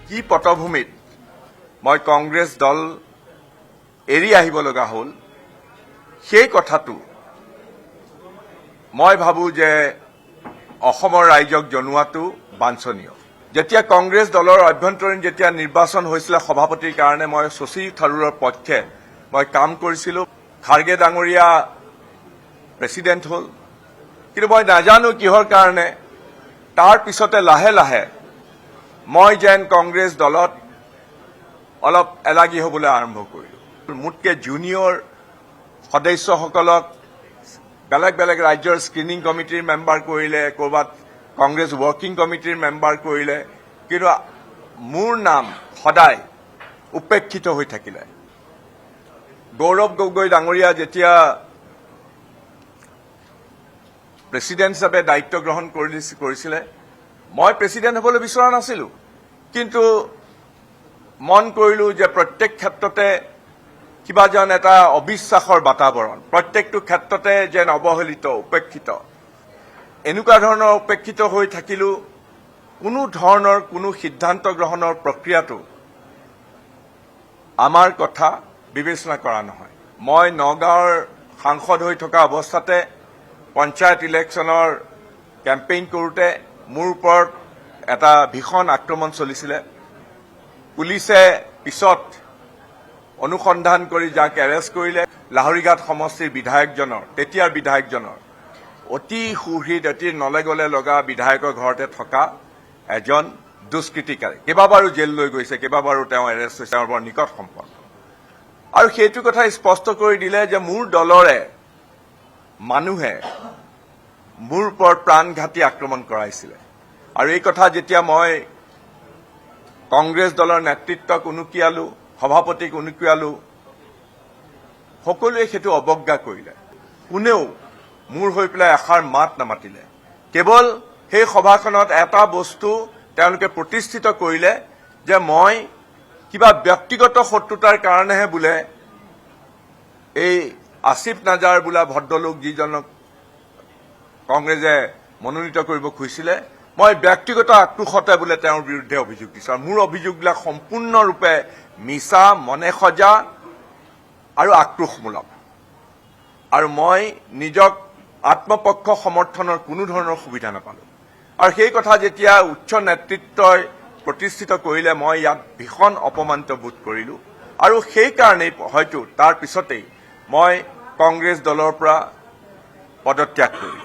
কি পটভূমিত মই কংগ্ৰেছ দল এৰি আহিব লগা হ'ল সেই কথাটো মই ভাবো যে অসমৰ ৰাইজক জনোৱাটো বাঞ্ছনীয়। যেতিয়া কংগ্ৰেছ দলৰ অভ্যন্তৰীণ যেতিয়া নিৰ্বাচন হৈছিল সভাপতিৰ কাৰণে মই শশী থাৰুৰৰ পক্ষে মই কাম কৰিছিলো। খাৰ্গে ডাঙৰীয়া প্ৰেচিডেণ্ট হ'ল, কিন্তু মই নাজানো কিহৰ কাৰণে তাৰ পিছতে লাহে লাহে মই যেন কংগ্ৰেছ দলত অলপ এলাগী হ'বলৈ আৰম্ভ কৰিলো। মোতকে জুনিয়ৰ সদস্যসকলক বেলেগ বেলেগ ৰাজ্যৰ স্ক্ৰিনিং কমিটিৰ মেম্বাৰ কৰিলে, ক'ৰবাত কংগ্ৰেছ ৱৰ্কিং কমিটিৰ মেম্বাৰ কৰিলে, কিন্তু মোৰ নাম সদায় উপেক্ষিত হৈ থাকিলে। গৌৰৱ গগৈ ডাঙৰীয়া যেতিয়া প্ৰেচিডেণ্ট হিচাপে দায়িত্ব গ্ৰহণ কৰিছিলে, মই প্ৰেচিডেণ্ট হ'বলৈ বিচৰা নাছিলো, কিন্তু মন কৰিলো যে প্ৰত্যেক ক্ষেত্ৰতে কিবা যেন এটা অবিশ্বাসৰ বাতাবৰণ, প্ৰত্যেকটো ক্ষেত্ৰতে যেন অৱহেলিত, উপেক্ষিত, এনেকুৱা ধৰণৰ উপেক্ষিত হৈ থাকিলো। কোনো ধৰণৰ কোনো সিদ্ধান্ত গ্ৰহণৰ প্ৰক্ৰিয়াটো আমাৰ কথা বিবেচনা কৰা নহয়। মই নগাঁৱৰ সাংসদ হৈ থকা অৱস্থাতে পঞ্চায়ত ইলেকশ্যনৰ কেম্পেইন কৰোঁতে মোৰ ওপৰত এটা ভীষণ আক্ৰমণ চলিছিলে। পুলিচে পিছত অনুসন্ধান কৰি যাক এৰেষ্ট কৰিলে, লাহৰীঘাট সমষ্টিৰ বিধায়কজনৰ, তেতিয়াৰ বিধায়কজনৰ অতি সুহৃদ, অতি নলেগলে লগা বিধায়কৰ ঘৰতে থকা এজন দুষ্কৃতিকাৰী। কেইবাবাৰো জেললৈ গৈছে, কেইবাবাৰো তেওঁ এৰেষ্ট হৈছে, তেওঁৰ বৰ নিকট সম্পৰ্ক। আৰু সেইটো কথা স্পষ্ট কৰি দিলে যে মোৰ দলৰে মানুহে মোৰ ওপৰত প্ৰাণঘাতী আক্ৰমণ কৰাইছিলে। আৰু এই কথা যেতিয়া মই কংগ্ৰেছ দলৰ নেতৃত্বক উনুকিয়ালো, সভাপতিক উনুকিয়ালো, সকলোৱে সেইটো অৱজ্ঞা কৰিলে। কোনেও মোৰ হৈ পেলাই এষাৰ মাত নামাতিলে। কেৱল সেই সভাখনত এটা বস্তু তেওঁলোকে প্ৰতিষ্ঠিত কৰিলে যে মই কিবা ব্যক্তিগত শত্ৰুতাৰ কাৰণেহে বোলে এই আসিফ নাজাৰ বোলা ভদ্ৰলোক যিজনক কংগ্ৰেছে মনোনীত কৰিব খুজিছিলে, মই ব্যক্তিগত আক্ৰোশতে বোলে তেওঁৰ বিৰুদ্ধে অভিযোগ দিছো। আৰু মোৰ অভিযোগবিলাক সম্পূৰ্ণৰূপে মিছা, মনে সজা আৰু আক্ৰোশমূলক। আৰু মই নিজক আত্মপক্ষ সমৰ্থনৰ কোনো ধৰণৰ সুবিধা নাপালো। আৰু সেই কথা যেতিয়া উচ্চ নেতৃত্বই প্ৰতিষ্ঠিত কৰিলে, মই ইয়াত ভীষণ অপমানিত বোধ কৰিলো। আৰু সেইকাৰণেই হয়তো তাৰ পিছতেই মই কংগ্ৰেছ দলৰ পৰা পদত্যাগ কৰিলো।